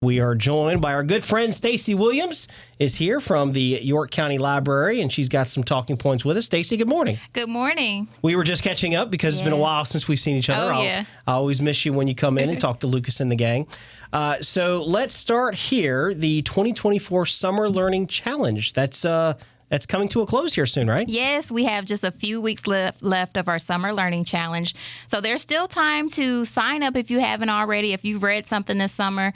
We are joined by our good friend Stacey Williams is here from the York County Library, and she's got some talking points with us. Stacey, good morning. Good morning. We were just catching up because it's been a while since we've seen each other. I always miss you when you come in and talk to Lucas and the gang. So let's start here. The 2024 Summer Learning Challenge. That's coming to a close here soon, right? Yes, we have just a few weeks left of our Summer Learning Challenge. So there's still time to sign up if you haven't already. If you've read something this summer,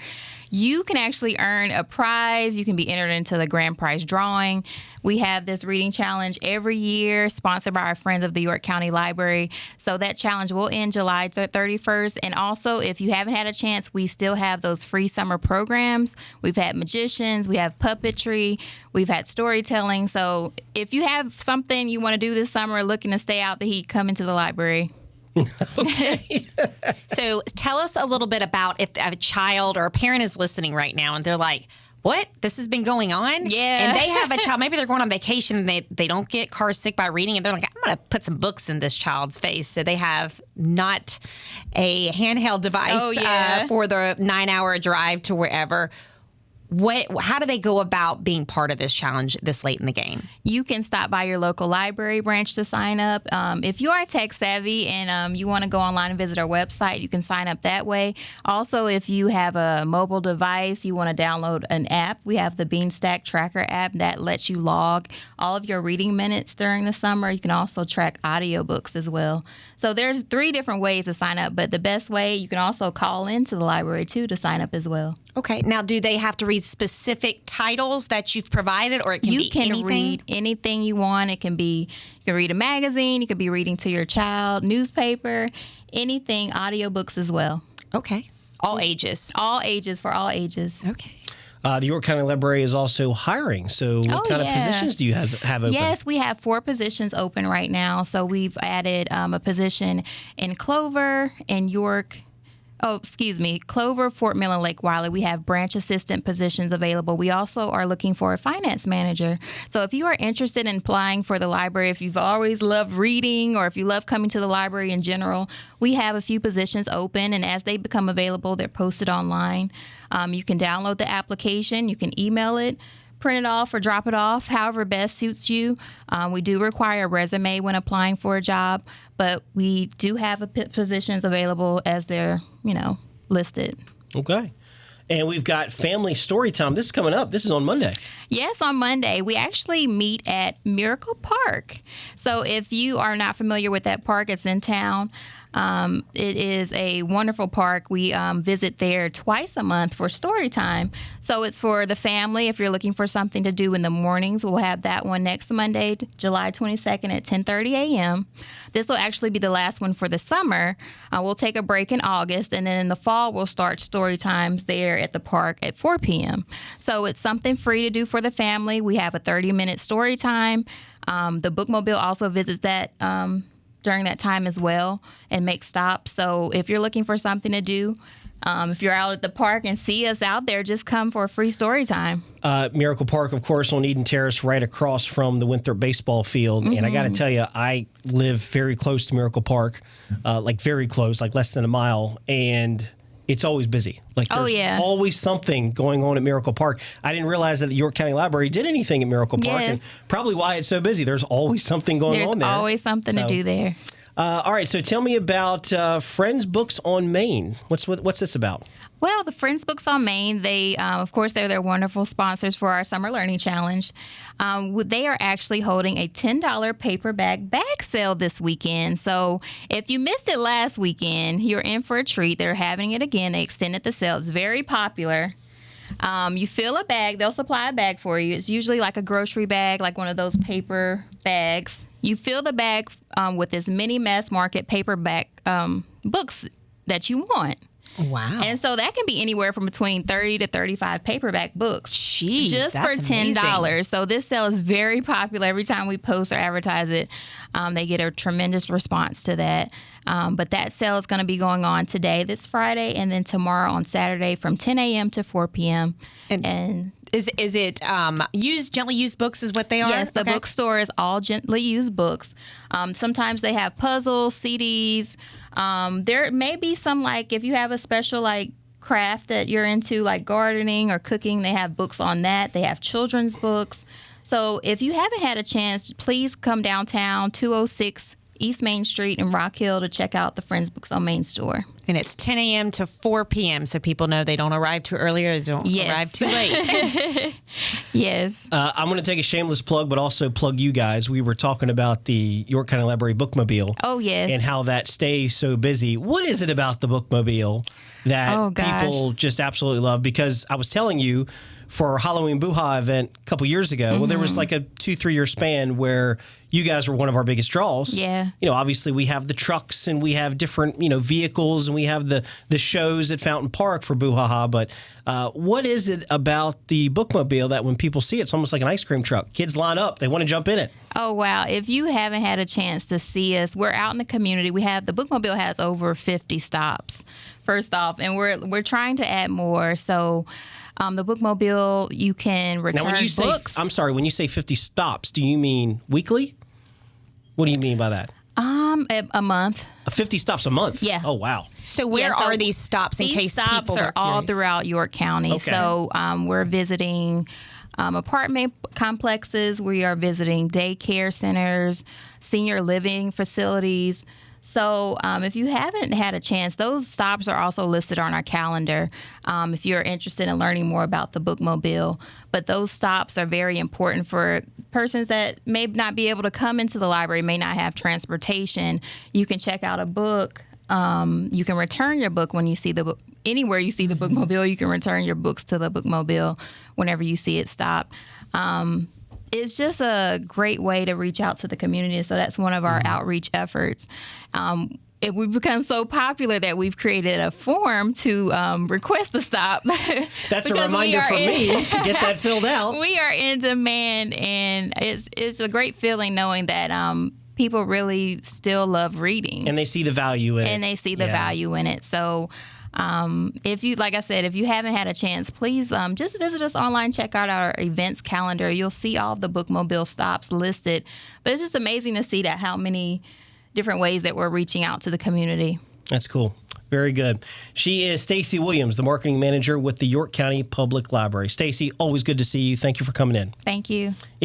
you can actually earn a prize. You can be entered into the grand prize drawing. We have this reading challenge every year, sponsored by our friends of the York County Library. So that challenge will end July 31st. And also, if you haven't had a chance, we still have those free summer programs. We've had magicians, we have puppetry, we've had storytelling. So if you have something you want to do this summer, looking to stay out the heat, come into the library. Okay. So tell us a little bit about if a child or a parent is listening right now and they're like, what? This has been going on? Yeah. And they have a child, maybe they're going on vacation and they don't get car sick by reading, and they're like, I'm going to put some books in this child's face. So they have not a handheld device for the 9-hour drive to wherever. How do they go about being part of this challenge this late in the game? You can stop by your local library branch to sign up. If you are tech savvy and you want to go online and visit our website, you can sign up that way. Also, if you have a mobile device, you want to download an app. We have the Beanstack Tracker app that lets you log all of your reading minutes during the summer. You can also track audiobooks as well. So there's 3 different ways to sign up, but the best way, you can also call into the library too to sign up as well. Okay. Now, do they have to read specific titles that you've provided, or it can be anything? You can read anything you want. It can be, you can read a magazine, you could be reading to your child, newspaper, anything, audiobooks as well. Okay. All ages. All ages, for all ages. Okay. The York County Library is also hiring. So what kind of positions do you have open? Yes, we have 4 positions open right now. So we've added a position in Clover and York. Clover, Fort Mill, and Lake Wiley. We have branch assistant positions available. We also are looking for a finance manager. So if you are interested in applying for the library, if you've always loved reading or if you love coming to the library in general, we have a few positions open, and as they become available, they're posted online. You can download the application. You can email it, print it off, or drop it off, however best suits you. We do require a resume when applying for a job, but we do have positions available as they're, listed. Okay. And we've got family story time. This is coming up. This is on Monday. Yes, on Monday. We actually meet at Miracle Park. So if you are not familiar with that park, it's in town. It is a wonderful park. We visit there twice a month for story time. So it's for the family. If you're looking for something to do in the mornings, we'll have that one next Monday, July 22nd at 10:30 a.m. This will actually be the last one for the summer. We'll take a break in August, and then in the fall, we'll start story times there at the park at 4 p.m. So it's something free to do for the family. We have a 30-minute story time. The bookmobile also visits that during that time as well and make stops. So if you're looking for something to do, if you're out at the park and see us out there, just come for a free story time. Miracle Park, of course, on Eden Terrace, right across from the Winthrop baseball field. Mm-hmm. And I got to tell you, I live very close to Miracle Park, like very close, like less than a mile. And it's always busy. Like there's always something going on at Miracle Park. I didn't realize that the York County Library did anything at Miracle Park, and probably why it's so busy. There's always something going on there. There's always something to do there. All right, so tell me about Friends Books on Main. What's this about? Well, the Friends Books on Main, they, of course, they're wonderful sponsors for our Summer Learning Challenge. They are actually holding a $10 paperback bag sale this weekend. So if you missed it last weekend, you're in for a treat. They're having it again. They extended the sale. It's very popular. You fill a bag. They'll supply a bag for you. It's usually like a grocery bag, like one of those paper bags. You fill the bag with as many mass market paperback books that you want. Wow. And so that can be anywhere from between 30 to 35 paperback books. Jeez, just for $10. Amazing. So this sale is very popular. Every time we post or advertise it, they get a tremendous response to that. But that sale is going to be going on today, this Friday, and then tomorrow on Saturday from 10 a.m. to 4 p.m. And is it gently used books is what they are? Yes, the bookstore is all gently used books. Sometimes they have puzzles, CDs. There may be some, like, if you have a special, like, craft that you're into, like gardening or cooking, they have books on that. They have children's books. So if you haven't had a chance, please come downtown, 206 East Main Street in Rock Hill to check out the Friends Books on Main store. And it's 10 a.m. to 4 p.m. so people know they don't arrive too early or they don't arrive too late. Yes. I'm going to take a shameless plug, but also plug you guys. We were talking about the York County Library bookmobile. Oh, yes. And how that stays so busy. What is it about the bookmobile that people just absolutely love? Because I was telling you, for our Halloween Boo-Ha event a couple years ago, well, there was like a 2-3 year span where you guys were one of our biggest draws. Yeah. You know, obviously we have the trucks and we have different, vehicles, and we have the shows at Fountain Park for Boo-Ha-Ha. But what is it about the bookmobile that when people see it, it's almost like an ice cream truck? Kids line up. They want to jump in it. Oh, wow. If you haven't had a chance to see us, we're out in the community. The bookmobile has over 50 stops, first off, and we're trying to add more. So the bookmobile, you can return books. I'm sorry, when you say 50 stops, do you mean weekly? What do you mean by that? A month. 50 stops a month? Yeah. Oh, wow. So where are these stops in case people are curious? These stops are all throughout York County. Okay. So we're visiting apartment complexes. We are visiting daycare centers, senior living facilities. So if you haven't had a chance, those stops are also listed on our calendar if you're interested in learning more about the bookmobile. But those stops are very important for persons that may not be able to come into the library, may not have transportation. You can check out a book. You can return your book when you see the book. Anywhere you see the bookmobile, you can return your books to the bookmobile whenever you see it stop. It's just a great way to reach out to the community. So that's one of our outreach efforts. We've become so popular that we've created a form to request a stop. That's a reminder for me to get that filled out. We are in demand, and it's a great feeling knowing that people really still love reading. And they see the value in it. And they see the value in it. So if you haven't had a chance, please just visit us online, check out our events calendar. You'll see all of the bookmobile stops listed. But it's just amazing to see that how many different ways that we're reaching out to the community. That's cool. Very good. She is Stacey Williams, the marketing manager with the York County Public Library. Stacey, always good to see you. Thank you for coming in. Thank you.